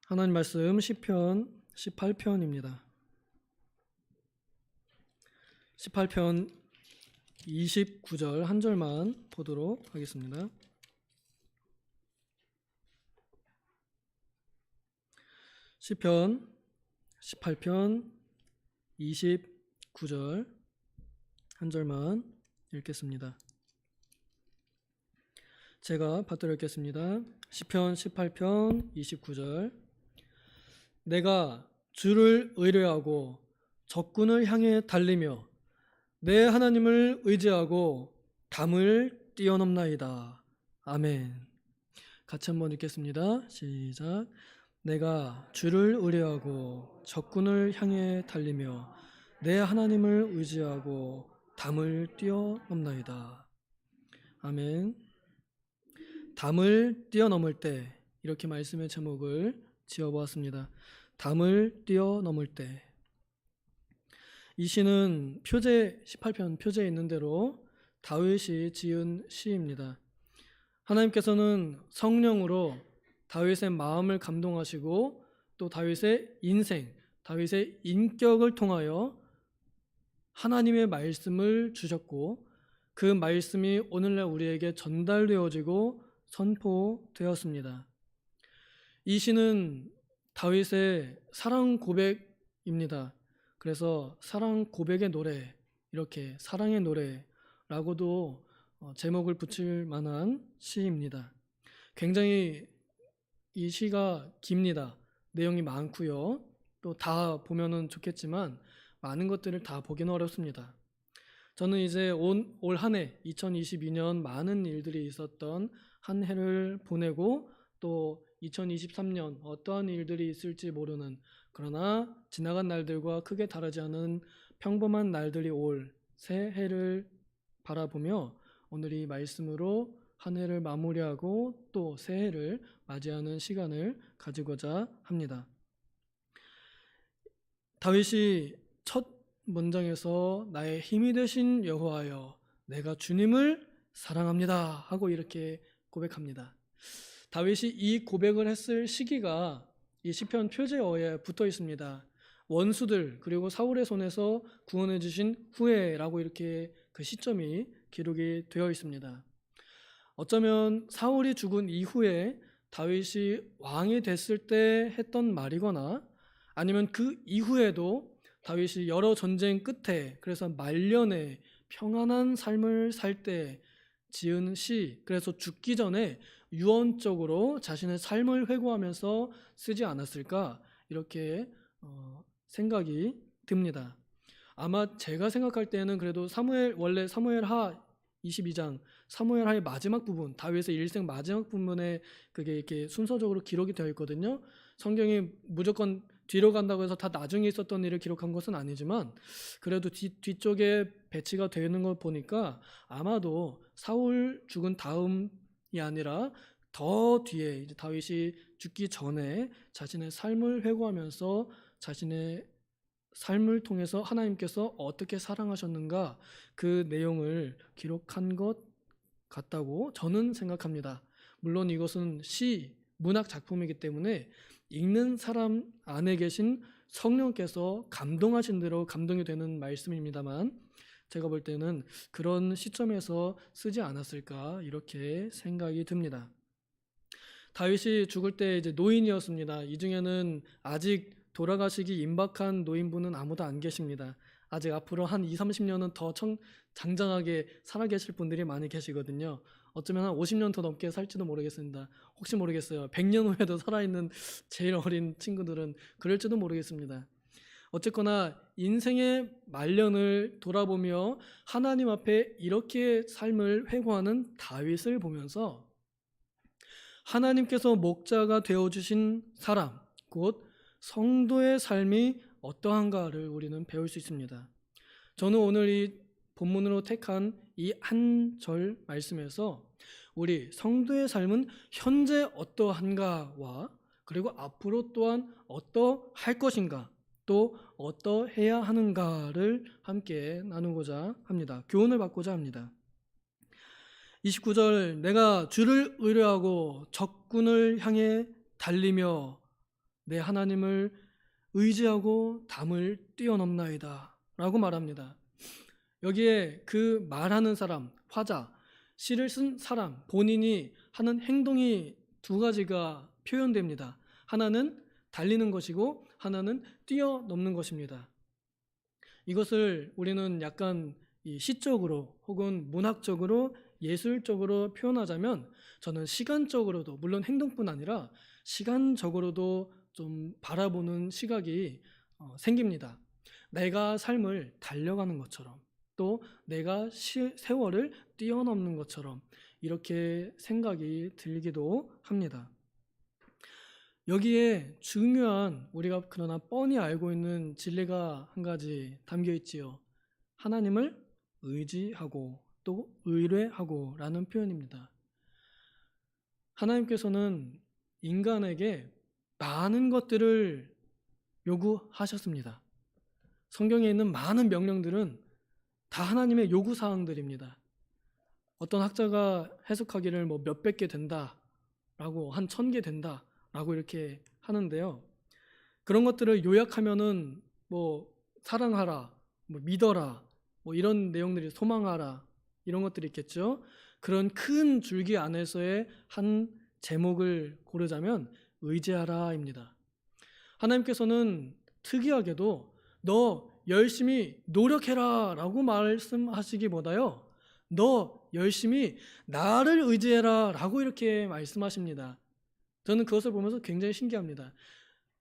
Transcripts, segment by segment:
하나님 말씀 시편 18편입니다. 18편 29절 한 절만 보도록 하겠습니다. 시편 18편 29절 한 절만 읽겠습니다. 제가 받들어 읽겠습니다. 시편 18편 29절. 내가 주를 의뢰하고 적군을 향해 달리며 내 하나님을 의지하고 담을 뛰어넘나이다. 아멘. 같이 한번 읽겠습니다. 시작. 내가 주를 의뢰하고 적군을 향해 달리며 내 하나님을 의지하고 담을 뛰어넘나이다. 아멘. 담을 뛰어넘을 때, 이렇게 말씀의 제목을 지어보았습니다. 담을 뛰어넘을 때. 이 시는 표제 18편 표제에 있는 대로 다윗이 지은 시입니다. 하나님께서는 성령으로 다윗의 마음을 감동하시고 또 다윗의 인생, 다윗의 인격을 통하여 하나님의 말씀을 주셨고 그 말씀이 오늘날 우리에게 전달되어지고 선포되었습니다. 이 시는 다윗의 사랑 고백입니다. 그래서 사랑 고백의 노래, 이렇게 사랑의 노래라고도 제목을 붙일 만한 시입니다. 굉장히 이 시가 깁니다. 내용이 많고요. 또 다 보면은 좋겠지만 많은 것들을 다 보기는 어렵습니다. 저는 이제 올 한 해 2022년 많은 일들이 있었던 한 해를 보내고 또 2023년 어떠한 일들이 있을지 모르는, 그러나 지나간 날들과 크게 다르지 않은 평범한 날들이 올 새해를 바라보며 오늘 이 말씀으로 한 해를 마무리하고 또 새해를 맞이하는 시간을 가지고자 합니다. 다윗이 첫 문장에서 나의 힘이 되신 여호와여 내가 주님을 사랑합니다 하고 이렇게 고백합니다. 다윗이 이 고백을 했을 시기가 이 시편 표제어에 붙어 있습니다. 원수들 그리고 사울의 손에서 구원해 주신 후에라고 이렇게 그 시점이 기록이 되어 있습니다. 어쩌면 사울이 죽은 이후에 다윗이 왕이 됐을 때 했던 말이거나 아니면 그 이후에도 다윗이 여러 전쟁 끝에 그래서 말년에 평안한 삶을 살 때 지은 시, 그래서 죽기 전에 유언적으로 자신의 삶을 회고하면서 쓰지 않았을까 이렇게 생각이 듭니다. 아마 제가 생각할 때는 그래도 원래 사무엘하 22장 사무엘하의 마지막 부분, 다윗의 일생 마지막 부분에 그게 이렇게 순서적으로 기록이 되어 있거든요. 성경이 무조건 뒤로 간다고 해서 다 나중에 있었던 일을 기록한 것은 아니지만 그래도 뒤쪽에 배치가 되어 있는 걸 보니까 아마도 사울 죽은 다음이 아니라 더 뒤에 이제 다윗이 죽기 전에 자신의 삶을 회고하면서 자신의 삶을 통해서 하나님께서 어떻게 사랑하셨는가 그 내용을 기록한 것 같다고 저는 생각합니다. 물론 이것은 문학 작품이기 때문에 읽는 사람 안에 계신 성령께서 감동하신 대로 감동이 되는 말씀입니다만 제가 볼 때는 그런 시점에서 쓰지 않았을까 이렇게 생각이 듭니다. 다윗이 죽을 때 이제 노인이었습니다. 이 중에는 아직 돌아가시기 임박한 노인분은 아무도 안 계십니다. 아직 앞으로 한 20-30년은 더 장장하게 살아계실 분들이 많이 계시거든요. 어쩌면 한 50년 더 넘게 살지도 모르겠습니다. 혹시 모르겠어요. 100년 후에도 살아있는 제일 어린 친구들은 그럴지도 모르겠습니다. 어쨌거나 인생의 말년을 돌아보며 하나님 앞에 이렇게 삶을 회고하는 다윗을 보면서 하나님께서 목자가 되어주신 사람, 곧 성도의 삶이 어떠한가를 우리는 배울 수 있습니다. 저는 오늘 이 본문으로 택한 이 한 절 말씀에서 우리 성도의 삶은 현재 어떠한가와 그리고 앞으로 또한 어떠할 것인가 또 어떠해야 하는가를 함께 나누고자 합니다. 교훈을 받고자 합니다. 29절 내가 주를 의뢰하고 적군을 향해 달리며 내 하나님을 의지하고 담을 뛰어넘나이다 라고 말합니다. 여기에 그 말하는 사람, 화자, 시를 쓴 사람 본인이 하는 행동이 두 가지가 표현됩니다. 하나는 달리는 것이고 하나는 뛰어넘는 것입니다. 이것을 우리는 약간 시적으로 혹은 문학적으로 예술적으로 표현하자면 저는 시간적으로도, 물론 행동뿐 아니라 시간적으로도 좀 바라보는 시각이 생깁니다. 내가 삶을 달려가는 것처럼, 또 내가 세월을 뛰어넘는 것처럼 이렇게 생각이 들기도 합니다. 여기에 중요한, 우리가 그러나 뻔히 알고 있는 진리가 한 가지 담겨 있지요. 하나님을 의지하고 또 의뢰하고 라는 표현입니다. 하나님께서는 인간에게 많은 것들을 요구하셨습니다. 성경에 있는 많은 명령들은 다 하나님의 요구사항들입니다. 어떤 학자가 해석하기를 뭐 몇백 개 된다라고, 한 1000개 된다라고 이렇게 하는데요. 그런 것들을 요약하면은 뭐 사랑하라, 뭐 믿어라, 뭐 이런 내용들이, 소망하라, 이런 것들이 있겠죠. 그런 큰 줄기 안에서의 한 제목을 고르자면 의지하라입니다. 하나님께서는 특이하게도 너 열심히 노력해라 라고 말씀하시기보다요, 너 열심히 나를 의지해라 라고 이렇게 말씀하십니다. 저는 그것을 보면서 굉장히 신기합니다.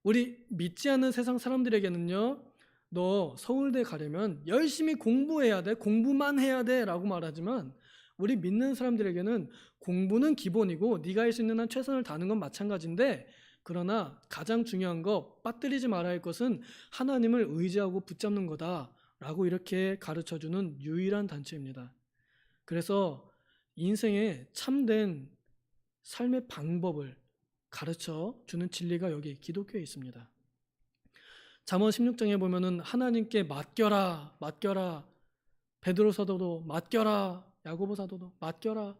우리 믿지 않는 세상 사람들에게는요, 너 서울대 가려면 열심히 공부해야 돼, 공부만 해야 돼 라고 말하지만, 우리 믿는 사람들에게는 공부는 기본이고 네가 할 수 있는 한 최선을 다하는 건 마찬가지인데, 그러나 가장 중요한 거, 빠뜨리지 말아야 할 것은 하나님을 의지하고 붙잡는 거다 라고 이렇게 가르쳐주는 유일한 단체입니다. 그래서 인생의 참된 삶의 방법을 가르쳐주는 진리가 여기 기독교에 있습니다. 잠언 16장에 보면은 하나님께 맡겨라, 맡겨라, 베드로 사도도 맡겨라, 야고보 사도도 맡겨라,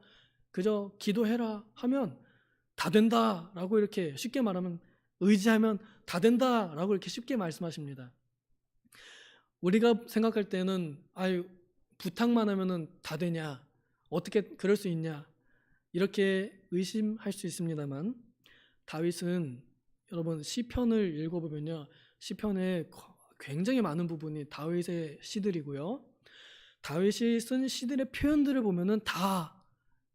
그저 기도해라 하면 다 된다라고 이렇게 쉽게 말하면, 의지하면 다 된다라고 이렇게 쉽게 말씀하십니다. 우리가 생각할 때는 아유, 부탁만 하면은 다 되냐, 어떻게 그럴 수 있냐, 이렇게 의심할 수 있습니다만, 다윗은 여러분 시편을 읽어보면요, 시편에 굉장히 많은 부분이 다윗의 시들이고요, 다윗이 쓴 시들의 표현들을 보면은 다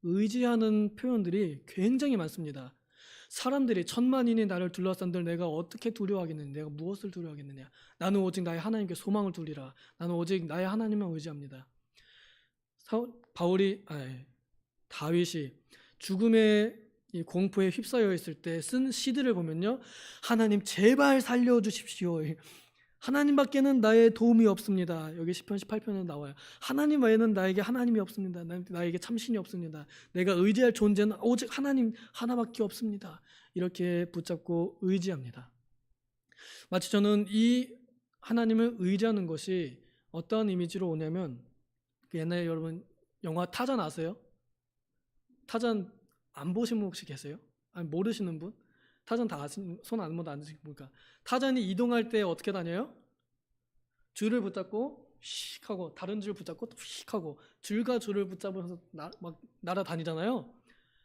의지하는 표현들이 굉장히 많습니다. 사람들이 천만인이 나를 둘러싼들 내가 어떻게 두려워하겠느냐, 내가 무엇을 두려워하겠느냐, 나는 오직 나의 하나님께 소망을 두리라, 나는 오직 나의 하나님만 의지합니다. 다윗이 죽음의 이 공포에 휩싸여 있을 때 쓴 시들을 보면요, 하나님 제발 살려주십시오, 하나님밖에는 나의 도움이 없습니다. 여기 시편 18편에 나와요. 하나님 외에는 나에게 하나님이 없습니다. 나에게 참신이 없습니다. 내가 의지할 존재는 오직 하나님 하나밖에 없습니다. 이렇게 붙잡고 의지합니다. 마치 저는 이 하나님을 의지하는 것이 어떠한 이미지로 오냐면, 옛날에 여러분 영화 타잔 아세요? 타잔 안 보신 분 혹시 계세요? 아니, 모르시는 분? 타잔 다 아시는, 손 아무도 안 드십니까? 타잔이 이동할 때 어떻게 다녀요? 줄을 붙잡고 휙 하고, 다른 줄 붙잡고 또 휙 하고, 줄과 줄을 붙잡으면서 막 날아다니잖아요.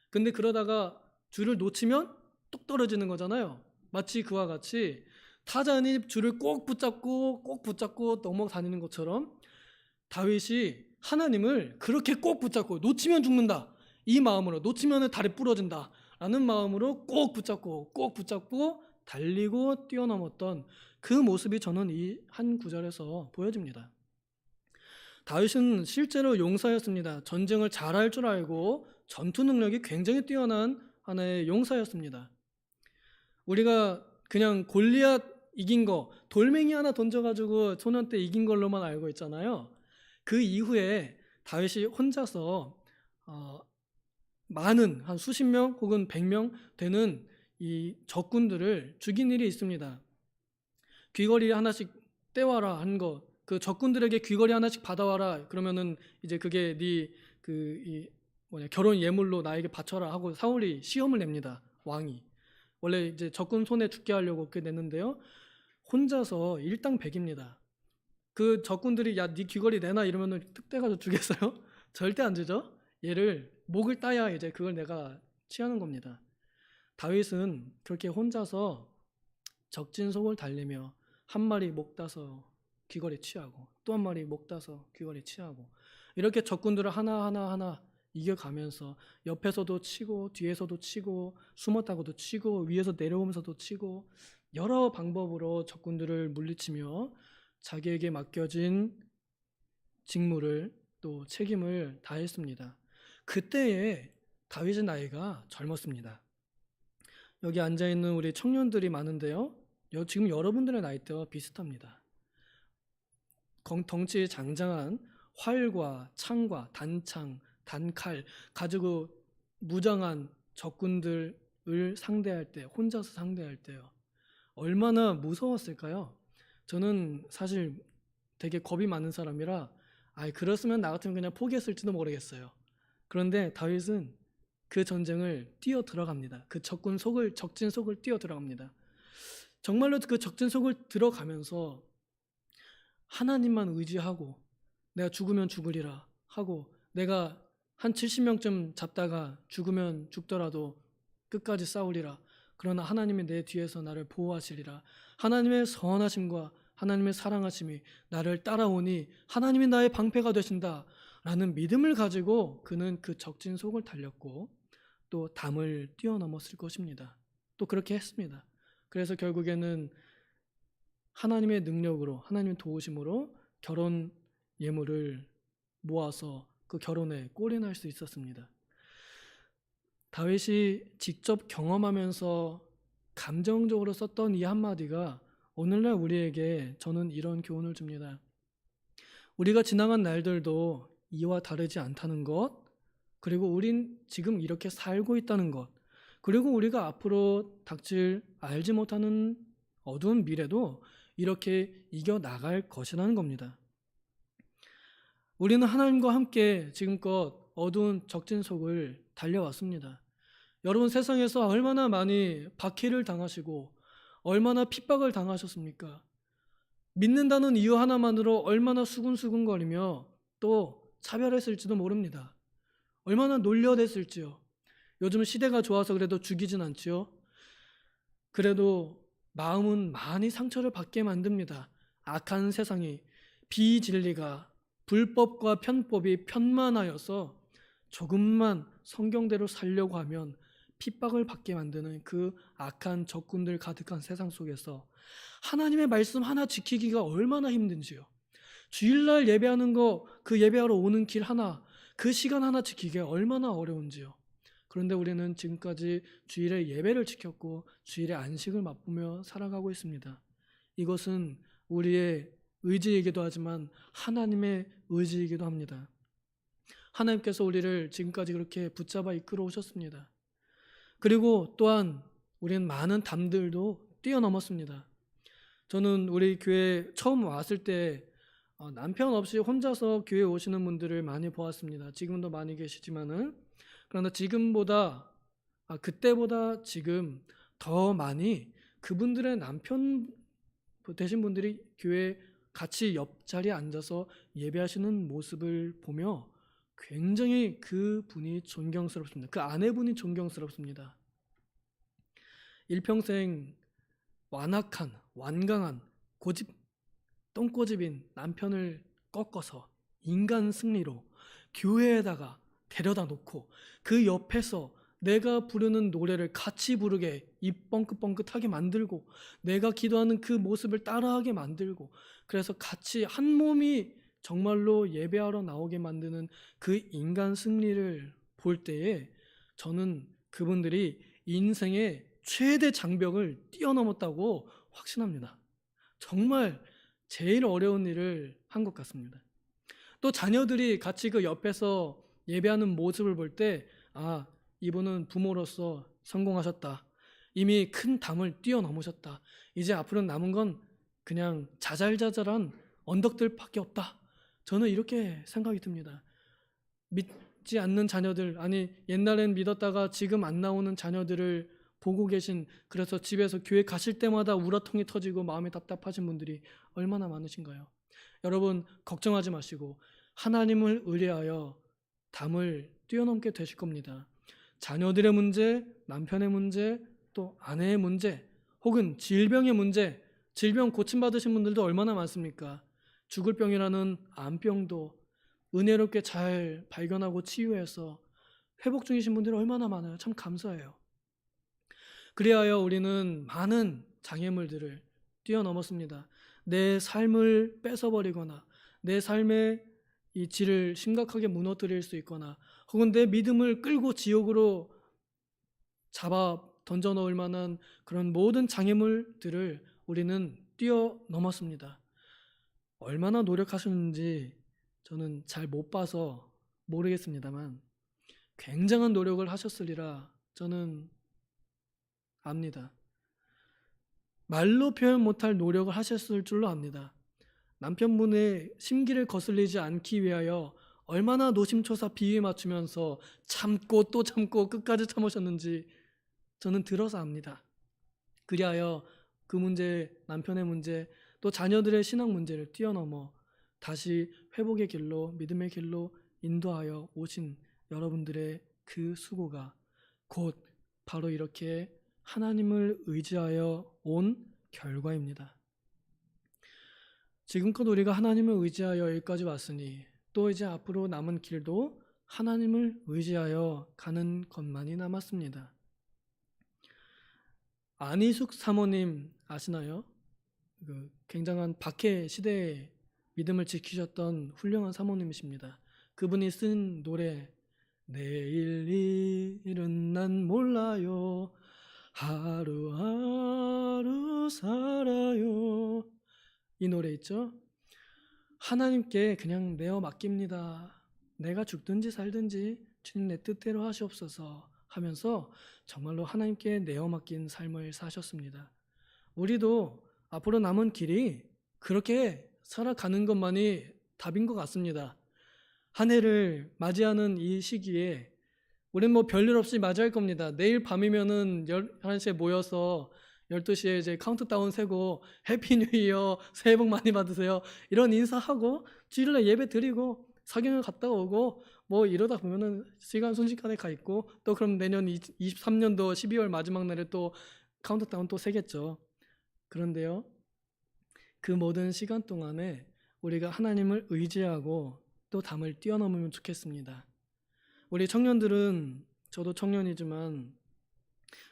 근데 그러다가 줄을 놓치면 뚝 떨어지는 거잖아요. 마치 그와 같이 타잔이 줄을 꼭 붙잡고 넘어다니는 것처럼, 다윗이 하나님을 그렇게 꼭 붙잡고, 놓치면 죽는다 이 마음으로, 놓치면 다리 부러진다 라는 마음으로 꼭 붙잡고 달리고 뛰어넘었던 그 모습이 저는 이 한 구절에서 보여집니다. 다윗은 실제로 용사였습니다. 전쟁을 잘할 줄 알고 전투 능력이 굉장히 뛰어난 하나의 용사였습니다. 우리가 그냥 골리앗 이긴 거, 돌멩이 하나 던져가지고 소년 때 이긴 걸로만 알고 있잖아요. 그 이후에 다윗이 혼자서 많은, 한 수십 명 혹은 100명 되는 이 적군들을 죽인 일이 있습니다. 귀걸이 하나씩 떼와라 한 거, 그 적군들에게 귀걸이 하나씩 받아와라 그러면은 이제 그게 결혼 예물로 나에게 바쳐라 하고 사울이 시험을 냅니다. 왕이 원래 이제 적군 손에 죽게 하려고 그렇게 냈는데요. 혼자서 일당 100입니다. 그 적군들이 야, 네 귀걸이 내놔 이러면은 뜯대가지고 주겠어요? 절대 안 주죠. 얘를 목을 따야 이제 그걸 내가 취하는 겁니다. 다윗은 그렇게 혼자서 적진속을 달리며 한 마리 목 따서 귀걸이 취하고 또 한 마리 목 따서 귀걸이 취하고 이렇게 적군들을 하나하나 이겨가면서 옆에서도 치고 뒤에서도 치고 숨었다고도 치고 위에서 내려오면서도 치고 여러 방법으로 적군들을 물리치며 자기에게 맡겨진 직무를 또 책임을 다했습니다. 그때에 다윗의 나이가 젊었습니다. 여기 앉아있는 우리 청년들이 많은데요. 지금 여러분들의 나이대와 비슷합니다. 덩치 장장한 활과 창과 단창, 단칼 가지고 무장한 적군들을 상대할 때, 혼자서 상대할 때요. 얼마나 무서웠을까요? 저는 사실 되게 겁이 많은 사람이라 그렇으면 나 같으면 그냥 포기했을지도 모르겠어요. 그런데 다윗은 그 전쟁을 뛰어 들어갑니다. 그 적진 속을 뛰어 들어갑니다. 정말로 그 적진 속을 들어가면서 하나님만 의지하고 내가 죽으면 죽으리라 하고 내가 한 70명쯤 잡다가 죽으면 죽더라도 끝까지 싸우리라. 그러나 하나님이 내 뒤에서 나를 보호하시리라. 하나님의 선하심과 하나님의 사랑하심이 나를 따라오니 하나님이 나의 방패가 되신다 라는 믿음을 가지고 그는 그 적진 속을 달렸고 또 담을 뛰어넘었을 것입니다. 또 그렇게 했습니다. 그래서 결국에는 하나님의 능력으로 하나님의 도우심으로 결혼 예물을 모아서 그 결혼에 골인할 수 있었습니다. 다윗이 직접 경험하면서 감정적으로 썼던 이 한마디가 오늘날 우리에게 저는 이런 교훈을 줍니다. 우리가 지나간 날들도 이와 다르지 않다는 것, 그리고 우린 지금 이렇게 살고 있다는 것, 그리고 우리가 앞으로 닥칠 알지 못하는 어두운 미래도 이렇게 이겨나갈 것이라는 겁니다. 우리는 하나님과 함께 지금껏 어두운 적진 속을 달려왔습니다. 여러분 세상에서 얼마나 많이 박해를 당하시고 얼마나 핍박을 당하셨습니까? 믿는다는 이유 하나만으로 얼마나 수근수근거리며 또 차별했을지도 모릅니다. 얼마나 놀려댔을지요. 요즘 시대가 좋아서 그래도 죽이진 않지요. 그래도 마음은 많이 상처를 받게 만듭니다. 악한 세상이 비진리가 불법과 편법이 편만하여서 조금만 성경대로 살려고 하면 핍박을 받게 만드는 그 악한 적군들 가득한 세상 속에서 하나님의 말씀 하나 지키기가 얼마나 힘든지요. 주일날 예배하는 거, 그 예배하러 오는 길 하나, 그 시간 하나 지키기가 얼마나 어려운지요. 그런데 우리는 지금까지 주일에 예배를 지켰고 주일에 안식을 맛보며 살아가고 있습니다. 이것은 우리의 의지이기도 하지만 하나님의 의지이기도 합니다. 하나님께서 우리를 지금까지 그렇게 붙잡아 이끌어 오셨습니다. 그리고 또한 우리는 많은 담들도 뛰어넘었습니다. 저는 우리 교회 처음 왔을 때 남편 없이 혼자서 교회에 오시는 분들을 많이 보았습니다. 지금도 많이 계시지만은 그러나 지금보다 그때보다 지금 더 많이 그분들의 남편 되신 분들이 교회 같이 옆자리에 앉아서 예배하시는 모습을 보며 굉장히 그 분이 존경스럽습니다. 그 아내분이 존경스럽습니다. 일평생 완강한 똥꼬집인 남편을 꺾어서 인간 승리로 교회에다가 데려다 놓고 그 옆에서 내가 부르는 노래를 같이 부르게 입 뻥긋뻥긋하게 만들고 내가 기도하는 그 모습을 따라하게 만들고 그래서 같이 한 몸이 정말로 예배하러 나오게 만드는 그 인간 승리를 볼 때에 저는 그분들이 인생의 최대 장벽을 뛰어넘었다고 확신합니다. 정말 제일 어려운 일을 한 것 같습니다. 또 자녀들이 같이 그 옆에서 예배하는 모습을 볼 때 이분은 부모로서 성공하셨다. 이미 큰 담을 뛰어넘으셨다. 이제 앞으로 남은 건 그냥 자잘자잘한 언덕들밖에 없다. 저는 이렇게 생각이 듭니다. 믿지 않는 자녀들, 옛날엔 믿었다가 지금 안 나오는 자녀들을 보고 계신, 그래서 집에서 교회 가실 때마다 우라통이 터지고 마음이 답답하신 분들이 얼마나 많으신가요? 여러분 걱정하지 마시고 하나님을 의뢰하여 담을 뛰어넘게 되실 겁니다. 자녀들의 문제, 남편의 문제, 또 아내의 문제, 혹은 질병의 문제, 질병 고침받으신 분들도 얼마나 많습니까? 죽을 병이라는 암병도 은혜롭게 잘 발견하고 치유해서 회복 중이신 분들이 얼마나 많아요. 참 감사해요. 그리하여 우리는 많은 장애물들을 뛰어넘었습니다. 내 삶을 뺏어버리거나 내 삶의 이 질을 심각하게 무너뜨릴 수 있거나 혹은 내 믿음을 끌고 지옥으로 잡아 던져 넣을 만한 그런 모든 장애물들을 우리는 뛰어넘었습니다. 얼마나 노력하셨는지 저는 잘 못 봐서 모르겠습니다만 굉장한 노력을 하셨으리라 저는 압니다. 말로 표현 못할 노력을 하셨을 줄로 압니다. 남편분의 심기를 거슬리지 않기 위하여 얼마나 노심초사 비위 맞추면서 참고 또 참고 끝까지 참으셨는지 저는 들어서 압니다. 그리하여 그 문제, 남편의 문제, 또 자녀들의 신앙 문제를 뛰어넘어 다시 회복의 길로, 믿음의 길로 인도하여 오신 여러분들의 그 수고가 곧 바로 이렇게 하나님을 의지하여 온 결과입니다. 지금껏 우리가 하나님을 의지하여 여기까지 왔으니 또 이제 앞으로 남은 길도 하나님을 의지하여 가는 것만이 남았습니다. 안희숙 사모님 아시나요? 그 굉장한 박해 시대에 믿음을 지키셨던 훌륭한 사모님이십니다. 그분이 쓴 노래 내일 일은 난 몰라요 하루하루 살아요, 이 노래 있죠? 하나님께 그냥 내어 맡깁니다. 내가 죽든지 살든지 주님 내 뜻대로 하시옵소서 하면서 정말로 하나님께 내어 맡긴 삶을 사셨습니다. 우리도 앞으로 남은 길이 그렇게 살아가는 것만이 답인 것 같습니다. 한 해를 맞이하는 이 시기에 우리는 뭐 별일 없이 맞이할 겁니다. 내일 밤이면은 11시에 모여서 12시에 이제 카운트다운 세고 해피 뉴 이어 새해 복 많이 받으세요 이런 인사하고 주일날 예배 드리고 사경을 갔다 오고 뭐 이러다 보면은 시간 순식간에 가 있고 또 그럼 내년 23년도 12월 마지막 날에 또 카운트다운 또 세겠죠. 그런데요, 그 모든 시간 동안에 우리가 하나님을 의지하고 또 담을 뛰어넘으면 좋겠습니다. 우리 청년들은, 저도 청년이지만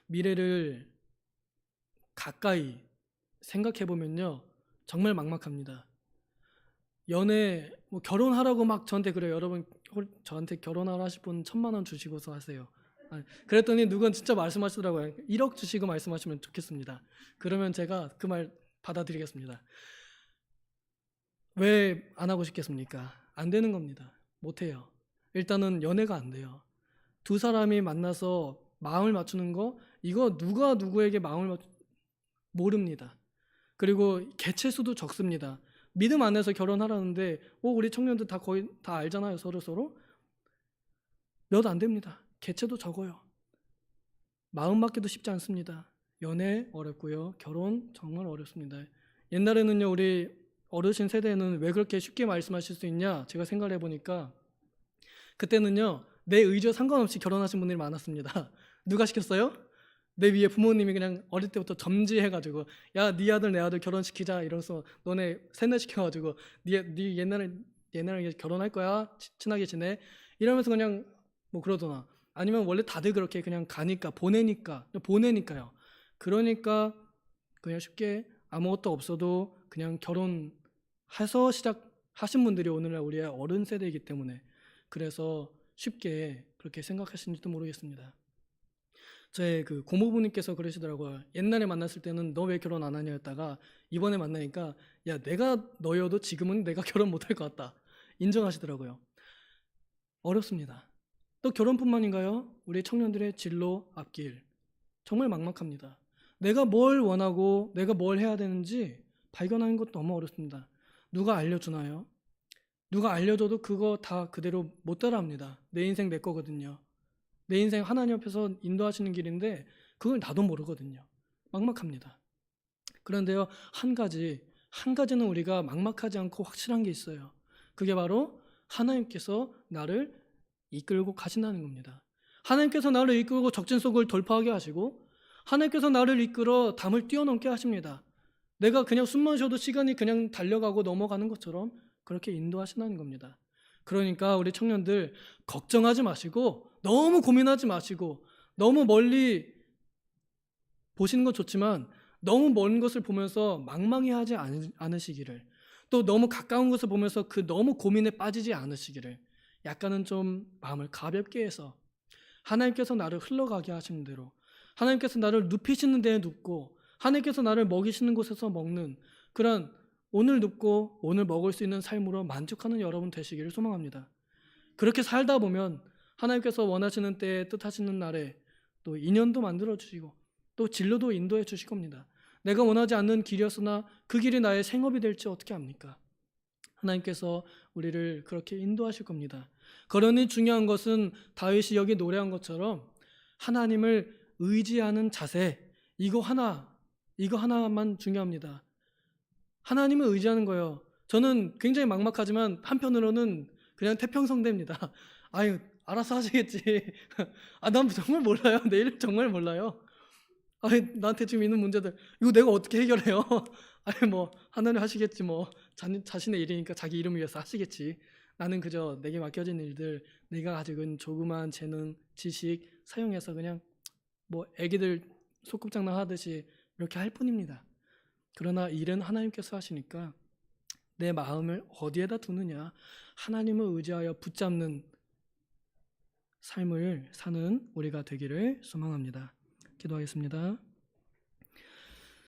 미래를 가까이 생각해 보면요 정말 막막합니다. 연애 뭐 결혼하라고 막 저한테 그래요. 여러분 저한테 결혼하라 하실 분 1,000,000원 주시고서 하세요. 그랬더니 누군 진짜 말씀하시더라고요. 1억 주시고 말씀하시면 좋겠습니다. 그러면 제가 그 말 받아드리겠습니다. 왜 안 하고 싶겠습니까? 안 되는 겁니다. 못 해요. 일단은 연애가 안 돼요. 두 사람이 만나서 마음을 맞추는 거, 이거 누가 누구에게 마음을 모릅니다. 그리고 개체수도 적습니다. 믿음 안에서 결혼하라는데 우리 청년들 다 거의 다 알잖아요. 서로 몇 안 됩니다. 개체도 적어요. 마음 맞기도 쉽지 않습니다. 연애 어렵고요. 결혼 정말 어렵습니다. 옛날에는요 우리 어르신 세대는 왜 그렇게 쉽게 말씀하실 수 있냐, 제가 생각을 해보니까 그때는요 내 의지와 상관없이 결혼하신 분들이 많았습니다. 누가 시켰어요? 내 위에 부모님이 그냥 어릴 때부터 점지해가지고 야, 네 아들 내 아들 결혼시키자 이러면서 너네 세뇌시켜가지고 네 옛날에 결혼할 거야, 친하게 지내 이러면서 그냥 뭐 그러더나, 아니면 원래 다들 그렇게 그냥 가니까 보내니까요. 그러니까 그냥 쉽게 아무것도 없어도 그냥 결혼해서 시작하신 분들이 오늘날 우리의 어른 세대이기 때문에 그래서 쉽게 그렇게 생각하시는지도 모르겠습니다. 저의 그 고모부님께서 그러시더라고요. 옛날에 만났을 때는 너 왜 결혼 안 하냐 했다가 이번에 만나니까 야, 내가 너여도 지금은 내가 결혼 못할 것 같다 인정하시더라고요. 어렵습니다. 또 결혼뿐만인가요? 우리 청년들의 진로 앞길 정말 막막합니다. 내가 뭘 원하고 내가 뭘 해야 되는지 발견하는 것도 너무 어렵습니다. 누가 알려주나요? 누가 알려줘도 그거 다 그대로 못 따라합니다. 내 인생 내 거거든요. 내 인생 하나님 앞에서 인도하시는 길인데 그걸 나도 모르거든요. 막막합니다. 그런데요, 한 가지는 우리가 막막하지 않고 확실한 게 있어요. 그게 바로 하나님께서 나를 이끌고 가신다는 겁니다. 하나님께서 나를 이끌고 적진 속을 돌파하게 하시고 하나님께서 나를 이끌어 담을 뛰어넘게 하십니다. 내가 그냥 숨만 쉬어도 시간이 그냥 달려가고 넘어가는 것처럼 그렇게 인도하신다는 겁니다. 그러니까 우리 청년들 걱정하지 마시고 너무 고민하지 마시고 너무 멀리 보시는 건 좋지만 너무 먼 것을 보면서 망망해하지 않으시기를, 또 너무 가까운 것을 보면서 그 너무 고민에 빠지지 않으시기를, 약간은 좀 마음을 가볍게 해서 하나님께서 나를 흘러가게 하시는 대로, 하나님께서 나를 눕히시는 데에 눕고 하나님께서 나를 먹이시는 곳에서 먹는 그런 오늘 눕고 오늘 먹을 수 있는 삶으로 만족하는 여러분 되시기를 소망합니다. 그렇게 살다 보면 하나님께서 원하시는 때에 뜻하시는 날에 또 인연도 만들어 주시고 또 진로도 인도해 주실 겁니다. 내가 원하지 않는 길이었으나 그 길이 나의 생업이 될지 어떻게 압니까? 하나님께서 우리를 그렇게 인도하실 겁니다. 그러니 중요한 것은 다윗이 여기 노래한 것처럼 하나님을 의지하는 자세, 이거 하나만 중요합니다. 하나님을 의지하는 거예요. 저는 굉장히 막막하지만 한편으로는 그냥 태평성대입니다. 아유, 알아서 하시겠지. 난 정말 몰라요. 내일 정말 몰라요. 아니, 나한테 지금 있는 문제들 이거 내가 어떻게 해결해요? 아니, 뭐 하나님 하시겠지, 뭐 자신의 일이니까 자기 이름을 위해서 하시겠지. 나는 그저 내게 맡겨진 일들, 내가 가지고 있는 조그만 재능, 지식 사용해서 그냥 뭐 애기들 소꿉장난 하듯이 이렇게 할 뿐입니다. 그러나 일은 하나님께서 하시니까 내 마음을 어디에다 두느냐, 하나님을 의지하여 붙잡는 삶을 사는 우리가 되기를 소망합니다. 기도하겠습니다.